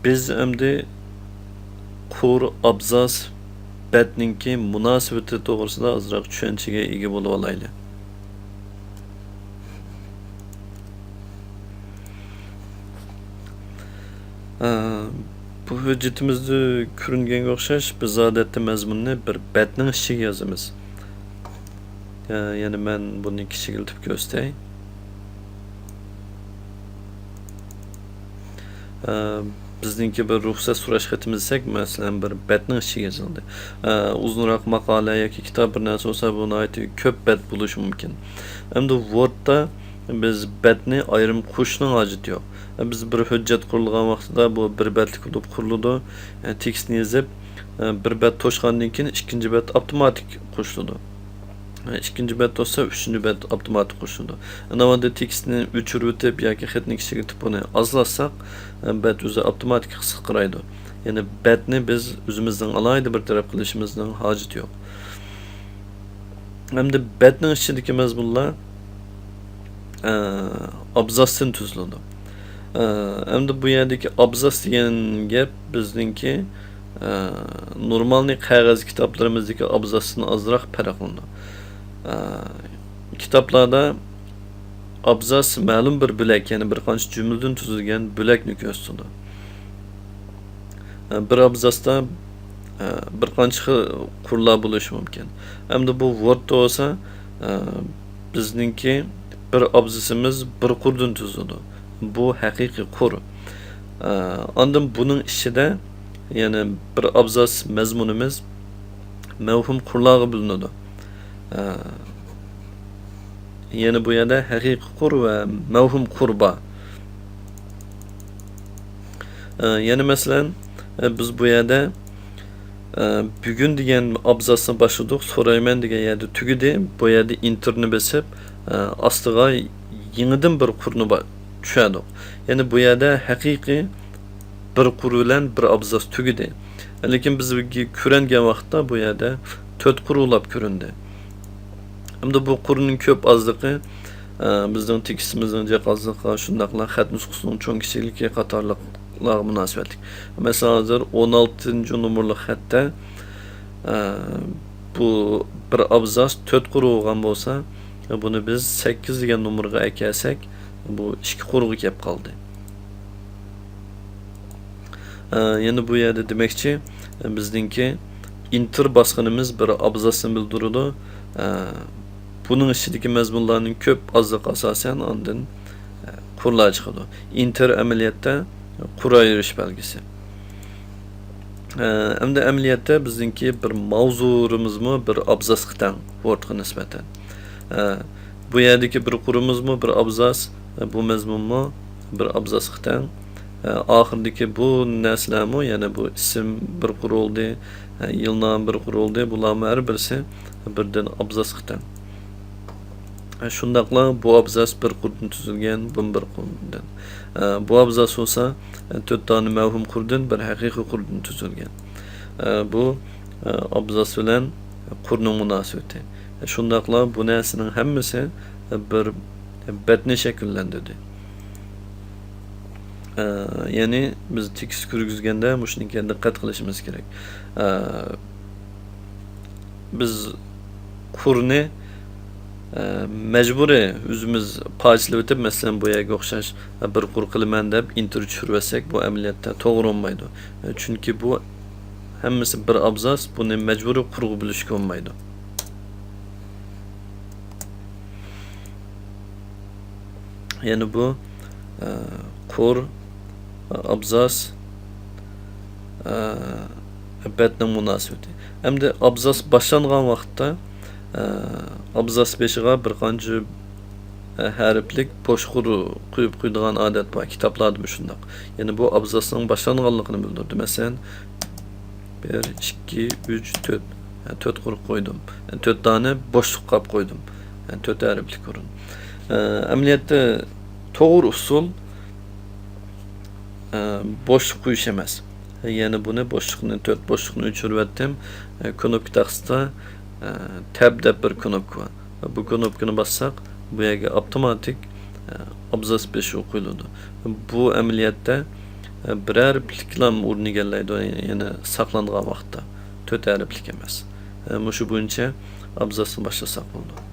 Biz endi qur, abzas, betninki munosabati to'g'risida ozroq tushunchaga ega bo'lib olaylik. Bu hujjatimizda ko'ringanga o'xshash biz odatda mazmunni bir betning ichiga yozamiz. Ya'ni men buni kichikiltib ko'rsatay. Bizningki bir ruxsat so'rash xatimiz desak, masalan bir betning ichiga yozildi. Uzunroq maqola yoki kitob bir narsa bo'lsa, buni aytib ko'p bet bo'lishi mumkin. Endi Wordda biz betni ayrim qo'shishning hojati yo'q. Biz bir hujjat qurilgan vaqtida bu bir betlik bo'lib quriladi. Tekstni yozib, bir bet to'shgandan keyin ikkinchi bet avtomatik qo'shiladi. İkinci bet olsa üçüncü bet avtomatik qo'shiladi. Navada tekstni o'chirib o'tib yoki xatni kichikitib buni ozlatsak, bet o'zi avtomatik qisqaraydi. Ya'ni betni biz o'zimizdan alayda bir taraf qilishimizning hojati yo'q. Hamda betning ichidagi mazmunlar abzasdan tuziladi. Hamda bu yerdagi abzas degan gap bizningki normalni qog'oz kitoblarimizdagi abzasdan ozroq farqlanadi. Kitaplarda abzas ma'lum bir bo'lak, ya'ni bir qancha jumladan tuzilgan bo'lakni ko'rsatadi. Bir abzasda bir qancha qurlar bo'lishi mumkin. Hamda bu Wordda bo'lsa, bizningki bir abzasimiz bir qurdan tuziladi. Bu haqiqiy qur. Ondan buning ichida ya'ni bir abzas mazmunimiz mavhum qurlarga bo'linadi. Ya'ni bu yerda haqiqiy qur va mavhum qurba. Ya'ni masalan biz bu yerda bugun degan abzasni boshladik, so'rayman degan yerda tugidi, bu yerda interni bosib, ostiga yangidan bir qurni tushadi. Ya'ni bu yerda haqiqiy bir qur bilan bir abzas tugidi. Lekin biz ko'ringan vaqtda bu yerda 4 qur ulab ko'rindi. Hamda bu qurning ko'p ozligi bizning tekstimizning jihozligi, shundaqla xat nusxasining cho'ng kichikligi qatorliqlar munosabatli. Masalan, hozir 16 nomerli xatda bu bir abzas 4 qur bo'lgan bo'lsa, buni biz 8 degan nomerga ekelsak, bu 2 qurga kelib qoldi. Yana bu yerda demakchi, bizningki inter bosqinimiz bir abzasni bildiradi. Bunun ichidagi mazmunlarning ko'p ozligi asosan ondan qurlar chiqadi. Inter amaliyotda qur ayirish belgisi. Hamda amaliyotda bizningki bir mavzumizmi bir abzasga teng Wordga nisbatan. Bu yerdagi bir qurumizmi bir abzas, bu mazmunmi bir abzasga teng. Oxirdagi bu narsalarmi, ya'ni bu ism bir qur oldi, yilnom bir qur oldi, bularning har birisi birdan abzasga teng. Shundaqla bu abzas bir qurdan tuzilgan, bu bir qurdan. Bu abzas bo'lsa 4 tane mavhum qurdan bir haqiqiy qurdan tuzilgan. Bu abzas bilan qurning munosabati. Shundaqla bu narsaning hammasi bir betni shakllantirdi. Ya'ni biz tekst ko'rgizganda shunga diqqat qilishimiz kerak. Biz qurni mecburi o'zimiz parchalab o'tib, masalan bu yerga o'xshash bir qur qilaman deb inter tushirsak, bu amaliyotda to'g'ri bo'lmaydi. Chunki bu hammasi bir abzas, buni mecburi qurg'i bilishga bo'lmaydi. Ya'ni bu qur, abzas, betning munosabati. Hamda abzas boshlangan vaqtda abzas beshiga bir qancha harflik bo'sh qur qo'yib qo'yadigan odat bor kitoblarda shundoq. Ya'ni bu abzasning boshlanganligini bildirdi. Masalan 1 2 3 4 4 qur qo'ydim. 4 tane bo'shliq qolib qo'ydim. 4 harflik o'rin. Amaliyotda to'g'ri usul bo'shliq qo'yish emas. Ya'ni buni bo'shliqni 4 bo'shliqni o'chirib etdim. Knopka taqsida tab deb bir knopka var. Bu knopkani bassak bu yerga avtomatik abzas 5 qo'yiladi. Bu amaliyotda bir harfliklam o'rin egallaydi, yana saqlangan vaqtda 4 harflik emas. Mushu bo'yicha abzasni boshlasak bo'ldi.